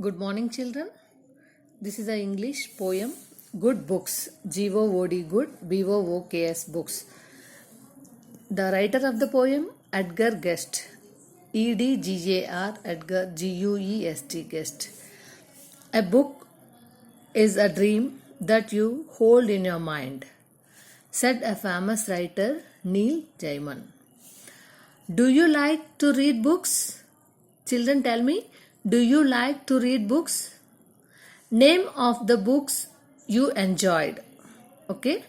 Good morning, children. This is an English poem. Good books. G-O-O-D, good. B-O-O-K-S, books. The writer of the poem, Edgar Guest. E-D-G-A-R, Edgar, G-U-E-S-T, Guest. A book is a dream that you hold in your mind, said a famous writer, Neil Gaiman. Do you like to read books? Children, tell me, do you like to read books? Name of the books you enjoyed. Okay?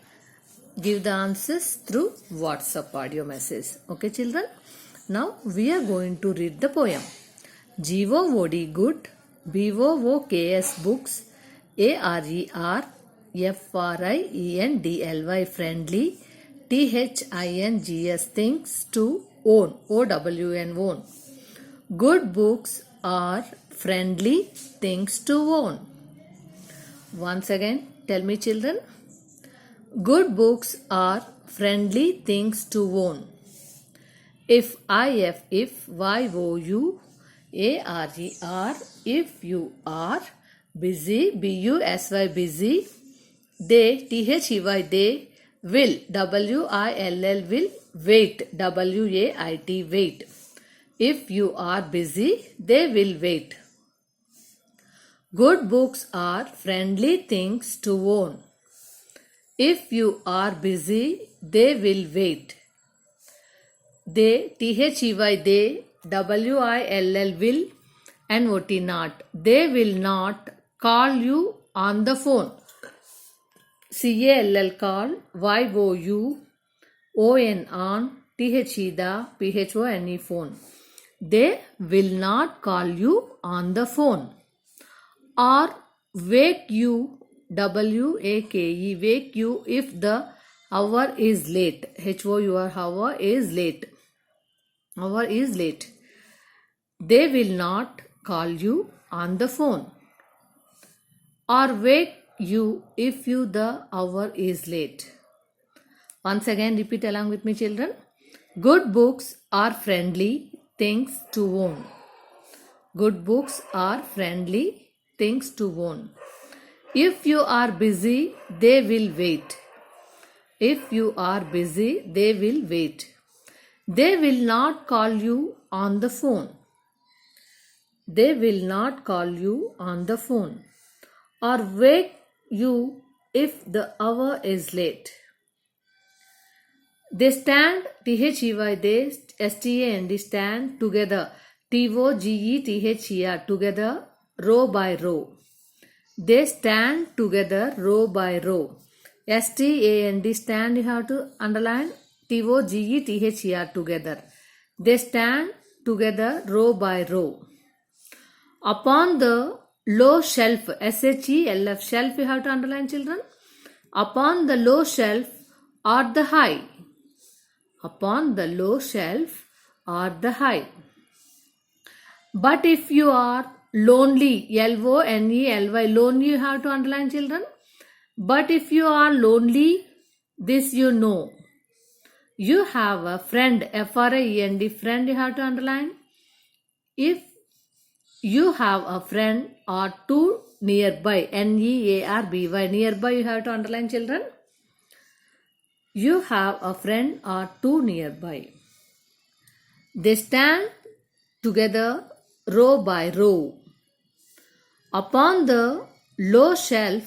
Give the answers through WhatsApp audio message. Okay, children? Now we are going to read the poem. G-O-O-D, good. B-O-O-K-S, books. A-R-E-F-R-I-E-N-D-L-Y, friendly. T-H-I-N-G-S, things to own. O-W-N, own. Good books are friendly things to own. Once again, tell me, children. Good books are friendly things to own. If Y-O-U-A-R-E-R, if you are busy, B-U-S-Y, busy, they, T-H-E-Y, they, will, W-I-L-L, will, wait, W-A-I-T, wait. If you are busy, they will wait. Good books are friendly things to own. If you are busy, they will wait. They, T-H-E-Y, they, W-I-L-L, will, N-O-T, not. They will not call you on the phone. C-A-L-L, call, Y-O-U-O-N, on, T-H-E, the, P-H-O-N-E, phone. They will not call you on the phone. Or wake you, W-A-K-E, wake you if the hour is late. H-O-U-R, hour is late. Hour is late. They will not call you on the phone. Or wake you if you the hour is late. Once again, repeat along with me, children. Good books are friendly things to own. Good books are friendly things to own. If you are busy, they will wait. If you are busy, they will wait. They will not call you on the phone. They will not call you on the phone. Or wake you if the hour is late. They stand, T-H-E-Y, they, S-T-A-N-D, stand together, T-O-G-E-T-H-E-R, together, row by row. They stand together, row by row. S-T-A-N-D, stand, you have to underline, T-O-G-E-T-H-E-R, together. They stand together, row by row. Upon the low shelf, S-H-E-L-F, shelf, you have to underline, children. Upon the low shelf or the high. Upon the low shelf or the high. But if you are lonely, L-O-N-E-L-Y, lonely, you have to underline, children. But if you are lonely, this you know. You have a friend, F-R-I-E-N-D, friend, you have to underline. If you have a friend or two nearby, N-E-A-R-B-Y, nearby, you have to underline, children. You have a friend or two nearby. They stand together, row by row. Upon the low shelf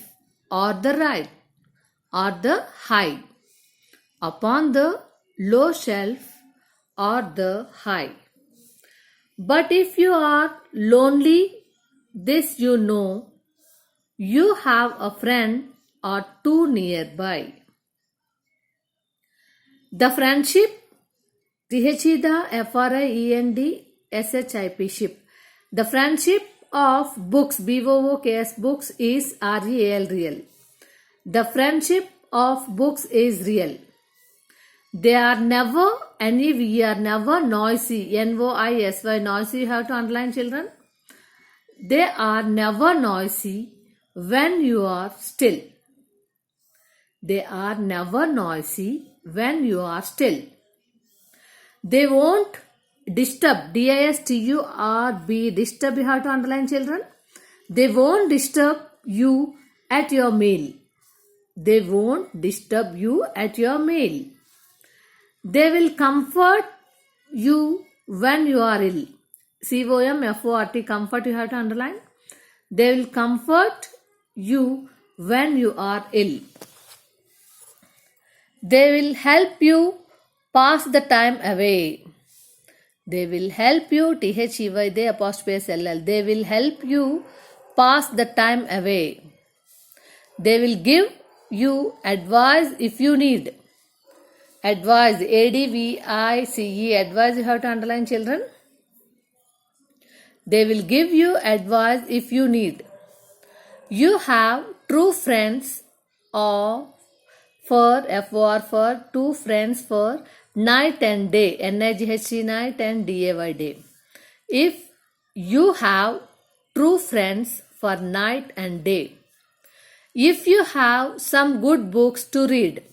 or the right or the high. Upon the low shelf or the high. But if you are lonely, this you know, you have a friend or two nearby. The friendship, T-H-E, the F-R-I-E-N-D-S-H-I-P, ship. The friendship of books, B-O-O-K-S, books is R-E-A-L, real. The friendship of books is real. They are never, we are never noisy, N-O-I-S-Y, noisy, you have to underline, children. They are never noisy when you are still. They are never noisy when you are still. They won't disturb, D-I-S-T-U-R-B, disturb, you have to underline, children. They won't disturb you at your meal. They won't disturb you at your meal. They will comfort you when you are ill. COMFORT, comfort you have to underline. They will comfort you when you are ill. They will help you pass the time away. They will help you, THEY, they apostrophe SLL. They will help you pass the time away. They will give you advice if you need. Advice, ADVICE, advice you have to underline, children. They will give you advice if you need. You have true friends or for two friends for night and day, NIGHT night and DAY day. If you have true friends for night and day. If you have some good books to read.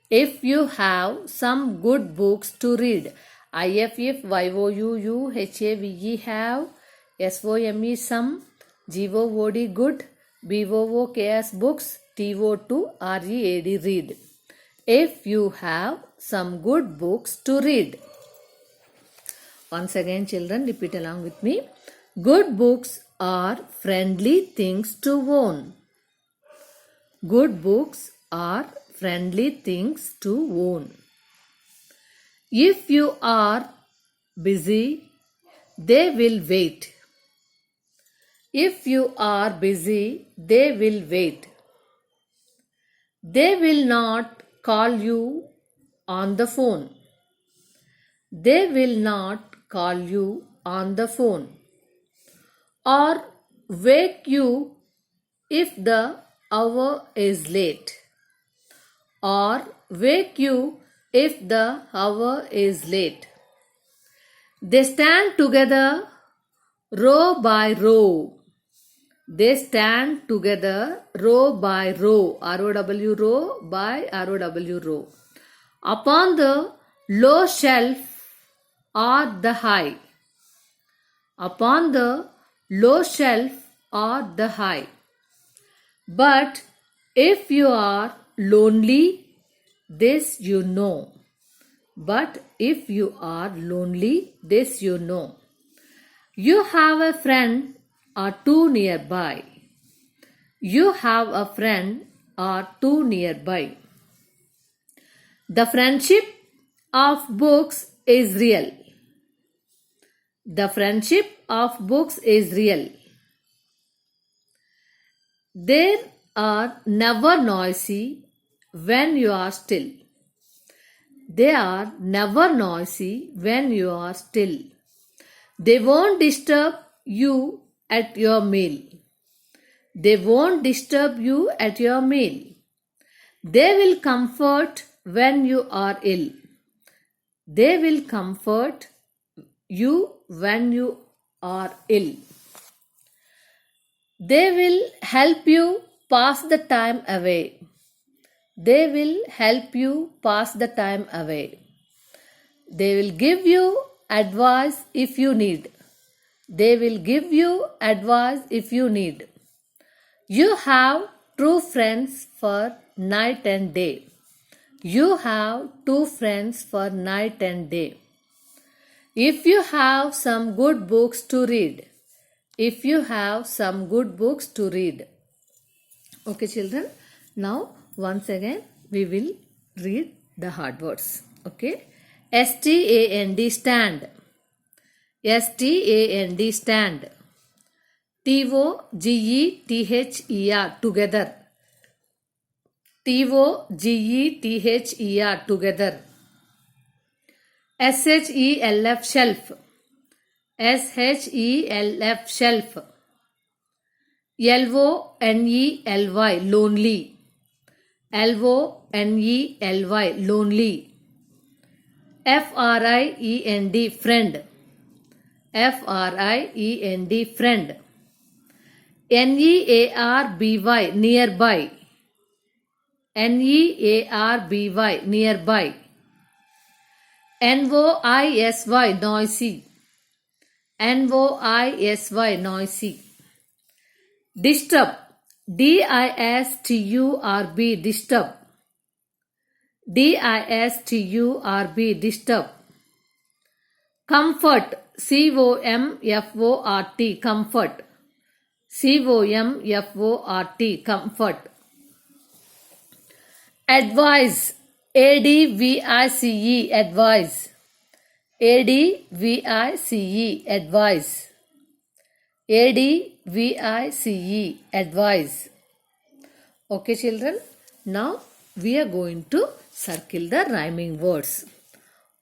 If you have some good books to read. IFF, YOUU, HAVE, have, SOME, some, GOOD, good, BOOKS, books, TO2, READ, read. If you have some good books to read. Once again, children, repeat along with me. Good books are friendly things to own. Good books are friendly things to own. If you are busy, they will wait. If you are busy, they will wait. They will not call you on the phone. They will not call you on the phone or wake you if the hour is late. Or wake you if the hour is late. They stand together row by row. They stand together row by row, ROW, row by ROW, row. Upon the low shelf or the high. Upon the low shelf or the high. But if you are lonely, this you know. But if you are lonely, this you know. You have a friend or two nearby. You have a friend or two nearby. The friendship of books is real. The friendship of books is real. They are never noisy when you are still. They are never noisy when you are still. They won't disturb you at your meal. They won't disturb you at your meal. They will comfort when you are ill. They will comfort you when you are ill. They will help you pass the time away. They will help you pass the time away. They will give you advice if you need. They will give you advice if you need. You have true friends for night and day. You have two friends for night and day. If you have some good books to read. If you have some good books to read. Okay, children. Now, once again, we will read the hard words. Okay. STAND, stand. STAND, stand. TOGETHER, together. TOGETHER, together. SHELF, shelf. SHELF, shelf. LONELY, lonely. LONELY, lonely. FRIEND, friend. FRIEND, friend. NEARBY, nearby. NEARBY, nearby. NOISY, noisy. NOISY, noisy. Disturb. D-I-S-T-U-R-B. Disturb. D-I-S-T-U-R-B. Disturb. Comfort. C-O-M-F-O-R-T. Comfort. C-O-M-F-O-R-T. Comfort. Advise. A-D-V-I-C-E. Advise. A-D-V-I-C-E. Advise. A-D-V-I-C-E. Advise. Okay, children. Now we are going to circle the rhyming words.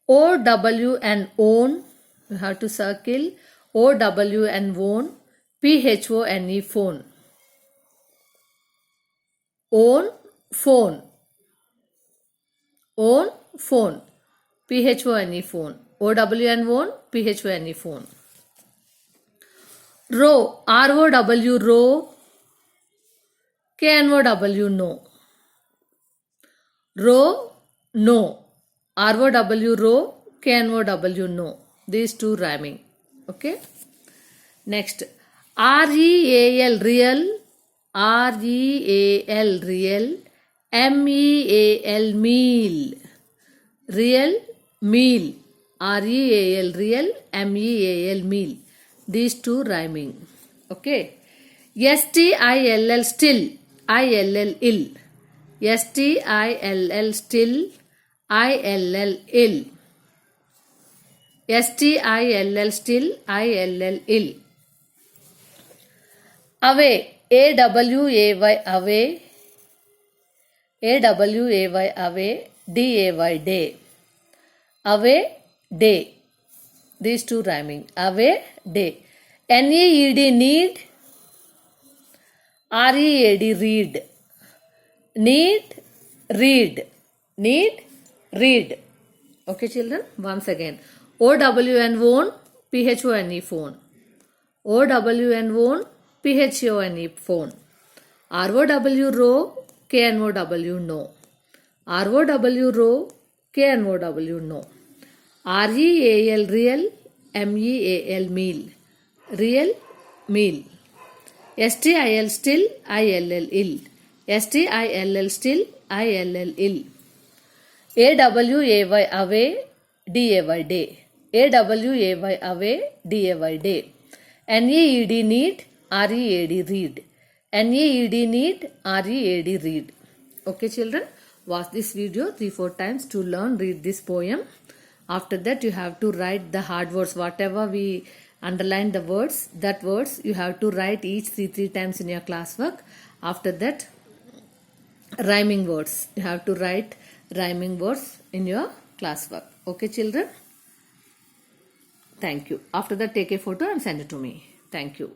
O-W and own. You have to circle O-W and own. P-H-O-N-E. Phone. Own. Phone. Own. Phone. P-H-O-N-E. Phone. O-W and own. P-H-O-N-E. Phone. Row. R-O-W. Row. K-N-O-W. No. Row. No. R-O-W. Row. K-N-O-W. No. These two rhyming. Okay. Next. R-E-A-L. Real. R-E-A-L. Real. M-E-A-L. Meal. Real. Meal. R-E-A-L. Real. M-E-A-L. Meal. These two rhyming. Okay. S-T-I-L-L. Still. I-L-L. Ill. S-T-I-L-L. Still. I-L-L. Ill. S-T-I-L-L. Still. I-L-L. Ill. Away. A-W-A-Y. Away. A-W-A-Y. Away. D-A-Y. Day. Away. Day. These two rhyming. Away. Day. N-E-E-D. Need. R-E-A-D. Read. Need. Read. Need. Read. Okay, children. Once again. O-W and own. P-H-O-N-E. Phone. O-W and own. P-H-O-N-E. Phone. R-O-W. Row. K-N-O-W. No. R-O-W. Row. K-N-O-W. No. R-E-A-L. Real. M-E-A-L. Meal. Real. Meal. S-T-I-L. Still. I-L-L. Ill. S-T-I-L-L. Still. I-L-L. Ill. A-W-A-Y. Away. D-A-Y. Day. A-W-A-Y. Away. D-A-Y. Day. N-E-E-D. Need. R-E-A-D. Read. N-E-E-D. Need. R-E-A-D. Read. Okay, children. Watch this video 3-4 times to learn, read this poem. After that, you have to write the hard words. Whatever we underline the words, that words you have to write each 3 times in your classwork. After that, rhyming words. You have to write rhyming words in your classwork. Okay, children? Thank you. After that, take a photo and send it to me. Thank you.